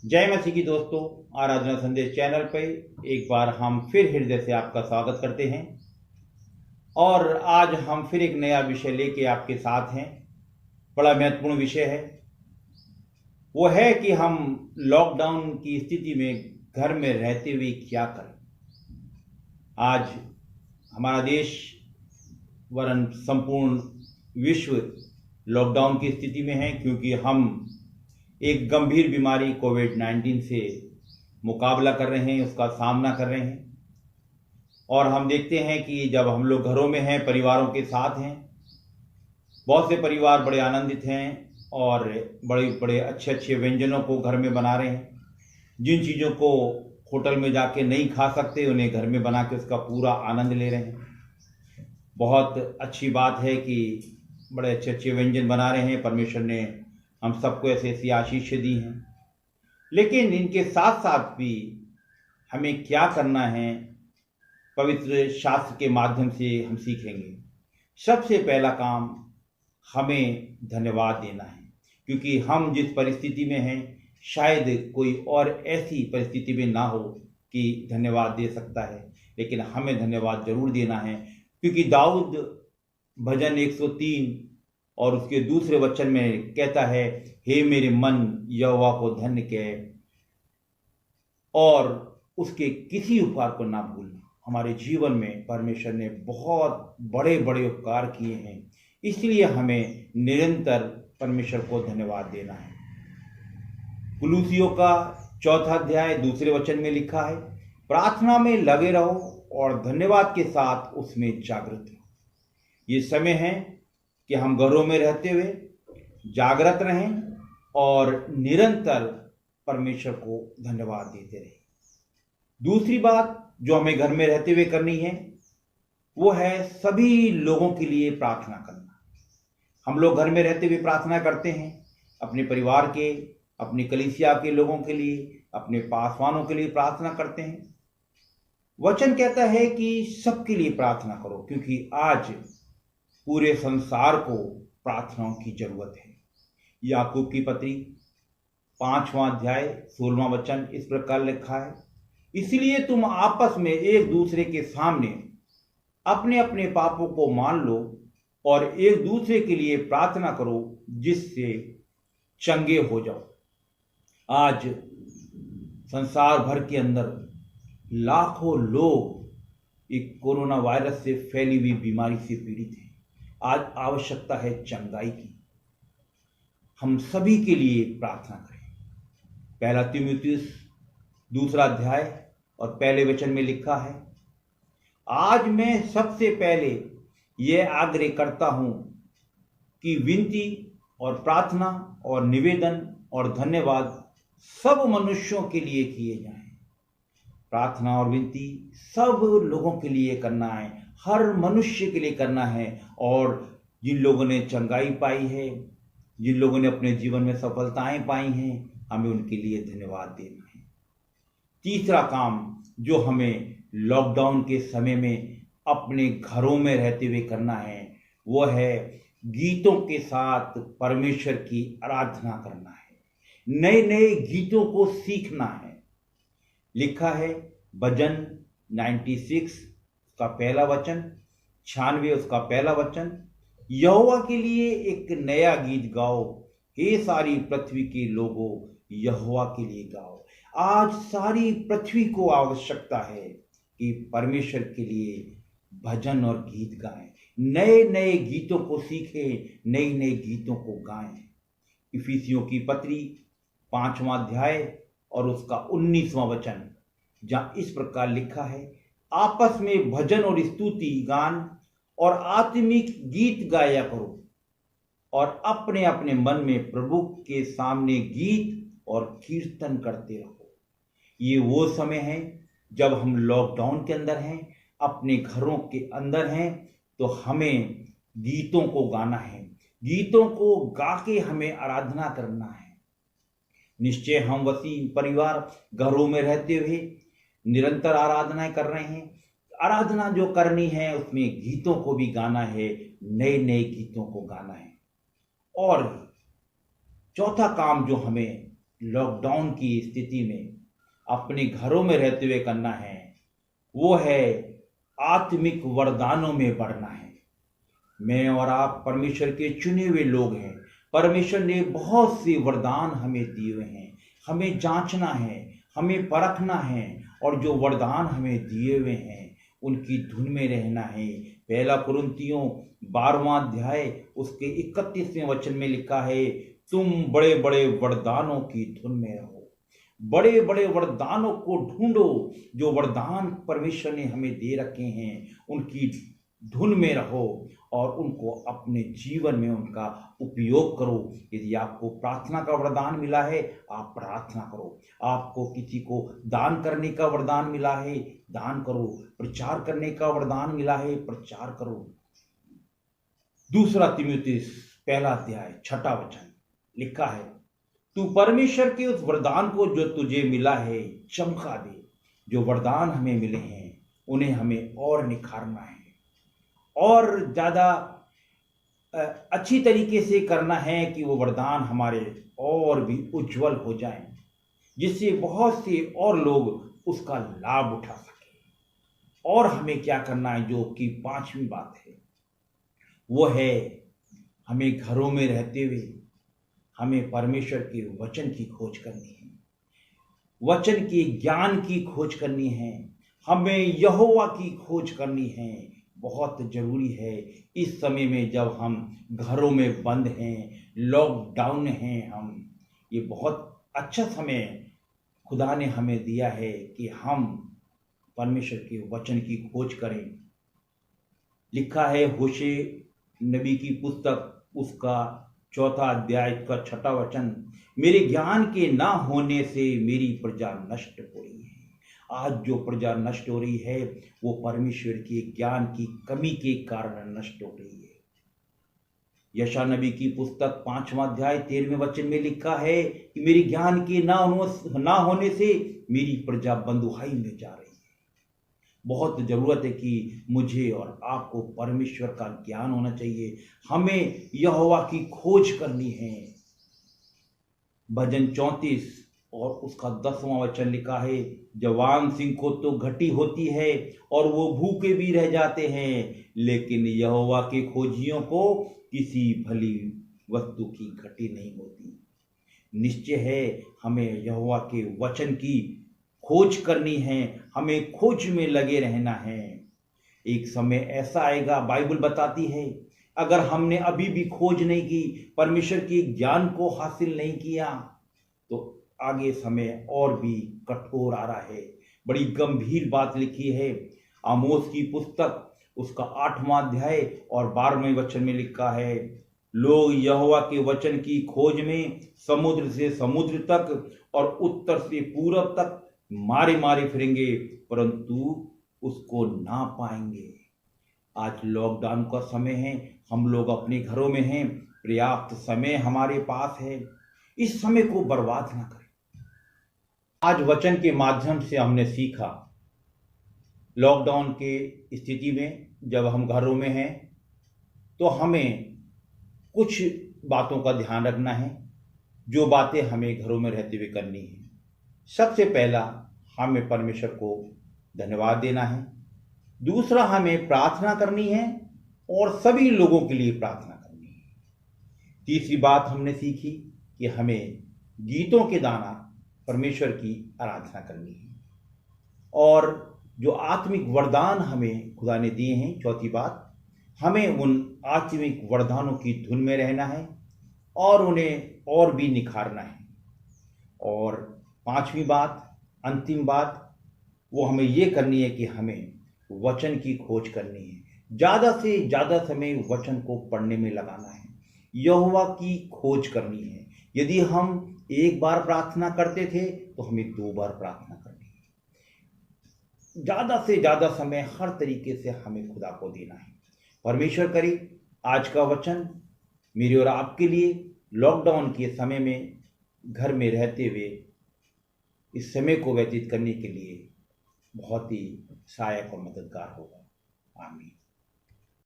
जय मसीह की दोस्तों, आराधना संदेश चैनल पे एक बार हम फिर हृदय से आपका स्वागत करते हैं। और आज हम फिर एक नया विषय लेके आपके साथ हैं। बड़ा महत्वपूर्ण विषय है। वो है कि हम लॉकडाउन की स्थिति में घर में रहते हुए क्या करें। आज हमारा देश वरन संपूर्ण विश्व लॉकडाउन की स्थिति में है, क्योंकि हम एक गंभीर बीमारी कोविड-19 से मुकाबला कर रहे हैं, उसका सामना कर रहे हैं। और हम देखते हैं कि जब हम लोग घरों में हैं, परिवारों के साथ हैं, बहुत से परिवार बड़े आनंदित हैं और बड़े बड़े अच्छे अच्छे व्यंजनों को घर में बना रहे हैं। जिन चीज़ों को होटल में जाके नहीं खा सकते, उन्हें घर में बना के उसका पूरा आनंद ले रहे हैं। बहुत अच्छी बात है कि बड़े अच्छे अच्छे व्यंजन बना रहे हैं। परमेश्वर ने हम सबको ऐसी ऐसी आशीषें दी हैं। लेकिन इनके साथ साथ भी हमें क्या करना है, पवित्र शास्त्र के माध्यम से हम सीखेंगे। सबसे पहला काम, हमें धन्यवाद देना है, क्योंकि हम जिस परिस्थिति में हैं, शायद कोई और ऐसी परिस्थिति में ना हो कि धन्यवाद दे सकता है, लेकिन हमें धन्यवाद जरूर देना है। क्योंकि दाऊद भजन 103 और उसके दूसरे वचन में कहता है, हे मेरे मन यहोवा को धन्य कह और उसके किसी उपकार को ना भूलना। हमारे जीवन में परमेश्वर ने बहुत बड़े बड़े उपकार किए हैं, इसलिए हमें निरंतर परमेश्वर को धन्यवाद देना है। कुलूसियों का 4 अध्याय 2 वचन में लिखा है, प्रार्थना में लगे रहो और धन्यवाद के साथ उसमें जागृत रहो। ये समय है कि हम घरों में रहते हुए जागृत रहें और निरंतर परमेश्वर को धन्यवाद देते रहें। दूसरी बात जो हमें घर में रहते हुए करनी है, वो है सभी लोगों के लिए प्रार्थना करना। हम लोग घर में रहते हुए प्रार्थना करते हैं, अपने परिवार के, अपनी कलीसिया के लोगों के लिए, अपने पासवानों के लिए प्रार्थना करते हैं। वचन कहता है कि सबके लिए प्रार्थना करो, क्योंकि आज पूरे संसार को प्रार्थनाओं की जरूरत है। याकूब की पत्री 5वां अध्याय 16वां वचन इस प्रकार लिखा है, इसलिए तुम आपस में एक दूसरे के सामने अपने अपने पापों को मान लो और एक दूसरे के लिए प्रार्थना करो, जिससे चंगे हो जाओ। आज संसार भर के अंदर लाखों लोग एक कोरोना वायरस से फैली हुई बीमारी से पीड़ित हैं। आज आवश्यकता है चंगाई की। हम सभी के लिए प्रार्थना करें। 1 तीमुथियुस 2 अध्याय और पहले वचन में लिखा है, आज मैं सबसे पहले यह आग्रह करता हूं कि विनती और प्रार्थना और निवेदन और धन्यवाद सब मनुष्यों के लिए किए जाएं। प्रार्थना और विनती सब लोगों के लिए करना है, हर मनुष्य के लिए करना है। और जिन लोगों ने चंगाई पाई है, जिन लोगों ने अपने जीवन में सफलताएं पाई हैं, हमें उनके लिए धन्यवाद देना है। तीसरा काम जो हमें लॉकडाउन के समय में अपने घरों में रहते हुए करना है, वो है गीतों के साथ परमेश्वर की आराधना करना है। नए नए गीतों को सीखना है। लिखा है भजन 96 का पहला वचन, 96 उसका पहला वचन, यहोवा के लिए एक नया गीत गाओ, हे सारी पृथ्वी के लोगों यहोवा के लिए गाओ। आज सारी पृथ्वी को आवश्यकता है कि परमेश्वर के लिए भजन और गीत गाएं, नए नए गीतों को सीखें, नए नए गीतों को गाएं। इफिसियों की पत्री 5वां अध्याय और उसका 19वां वचन, जहां इस प्रकार लिखा है, आपस में भजन और स्तुति गान और आत्मिक गीत गाया करो और अपने अपने मन में प्रभु के सामने गीत और कीर्तन करते रहो। ये वो समय है जब हम लॉकडाउन के अंदर हैं, अपने घरों के अंदर हैं, तो हमें गीतों को गाना है, गीतों को गा के हमें आराधना करना है। निश्चय हम वसीम परिवार घरों में रहते हुए निरंतर आराधनाएं कर रहे हैं। आराधना जो करनी है उसमें गीतों को भी गाना है, नए नए गीतों को गाना है। और चौथा काम जो हमें लॉकडाउन की स्थिति में अपने घरों में रहते हुए करना है वो है आत्मिक वरदानों में बढ़ना है। मैं और आप परमेश्वर के चुने हुए लोग हैं। परमेश्वर ने बहुत से वरदान हमें दिए हुए हैं। हमें जांचना है, हमें परखना है और जो वरदान हमें दिए हुए हैं उनकी धुन में रहना है। पहला कुरिन्थियों 12वां अध्याय उसके 31वें वचन में लिखा है, तुम बड़े बड़े वरदानों की धुन में रहो। बड़े बड़े वरदानों को ढूंढो। जो वरदान परमेश्वर ने हमें दे रखे हैं उनकी धुन में रहो और उनको अपने जीवन में उनका उपयोग करो। यदि आपको प्रार्थना का वरदान मिला है आप प्रार्थना करो। आपको किसी को दान करने का वरदान मिला है दान करो। प्रचार करने का वरदान मिला है प्रचार करो। दूसरा तीमुथियुस 1 अध्याय 6 वचन लिखा है, तू परमेश्वर के उस वरदान को जो तुझे मिला है चमका दे। जो वरदान हमें मिले हैं उन्हें हमें और निखारना है और ज़्यादा अच्छी तरीके से करना है कि वो वरदान हमारे और भी उज्जवल हो जाएं, जिससे बहुत से और लोग उसका लाभ उठा सकें। और हमें क्या करना है, जो कि 5वीं बात है, वो है हमें घरों में रहते हुए हमें परमेश्वर के वचन की खोज करनी है, वचन के ज्ञान की खोज करनी है, हमें यहोवा की खोज करनी है। बहुत जरूरी है इस समय में जब हम घरों में बंद हैं, लॉकडाउन हैं, हम ये बहुत अच्छा समय खुदा ने हमें दिया है कि हम परमेश्वर के वचन की खोज करें। लिखा है होशे नबी की पुस्तक उसका 4 अध्याय का 6 वचन, मेरे ज्ञान के ना होने से मेरी प्रजा नष्ट हो रही है। आज जो प्रजा नष्ट हो रही है वो परमेश्वर के ज्ञान की कमी के कारण नष्ट हो रही है। यशा नबी की पुस्तक 5वां अध्याय 13वें वचन में लिखा है कि मेरे ज्ञान के ना होने से मेरी प्रजा बंधुआई में जा रही है। बहुत जरूरत है कि मुझे और आपको परमेश्वर का ज्ञान होना चाहिए। हमें यहोवा की खोज करनी है। भजन 34 और उसका 10वां वचन लिखा है, जवान सिंह को तो घटी होती है और वो भूखे भी रह जाते हैं, लेकिन यहोवा के खोजियों को किसी भली वस्तु की घटी नहीं होती। निश्चय है हमें यहोवा के वचन की खोज करनी है, हमें खोज में लगे रहना है। एक समय ऐसा आएगा, बाइबल बताती है, अगर हमने अभी भी खोज नहीं की, परमेश्वर के ज्ञान को हासिल नहीं किया, तो आगे समय और भी कठोर आ रहा है। बड़ी गंभीर बात लिखी है आमोस की पुस्तक उसका 8वां अध्याय और 12वें वचन में लिखा है, लोग यहोवा के वचन की खोज में समुद्र से समुद्र तक और उत्तर से पूरब तक मारे मारे फिरेंगे, परंतु उसको ना पाएंगे। आज लॉकडाउन का समय है, हम लोग अपने घरों में हैं, पर्याप्त समय हमारे पास है, इस समय को बर्बाद ना करें। आज वचन के माध्यम से हमने सीखा, लॉकडाउन के स्थिति में जब हम घरों में हैं तो हमें कुछ बातों का ध्यान रखना है, जो बातें हमें घरों में रहते हुए करनी है। सबसे पहला, हमें परमेश्वर को धन्यवाद देना है। दूसरा, हमें प्रार्थना करनी है और सभी लोगों के लिए प्रार्थना करनी है। तीसरी बात हमने सीखी कि हमें गीतों के द्वारा परमेश्वर की आराधना करनी है और जो आत्मिक वरदान हमें खुदा ने दिए हैं, चौथी बात, हमें उन आत्मिक वरदानों की धुन में रहना है और उन्हें और भी निखारना है। और 5वीं बात, अंतिम बात, वो हमें ये करनी है कि हमें वचन की खोज करनी है। ज़्यादा से ज़्यादा समय वचन को पढ़ने में लगाना है, यहोवा की खोज करनी है। यदि हम एक बार प्रार्थना करते थे तो हमें 2 बार प्रार्थना करनी है। ज़्यादा से ज़्यादा समय हर तरीके से हमें खुदा को देना है। परमेश्वर करे आज का वचन मेरे और आपके लिए लॉकडाउन के समय में घर में रहते हुए इस समय को व्यतीत करने के लिए बहुत ही सहायक और मददगार होगा। आमीन।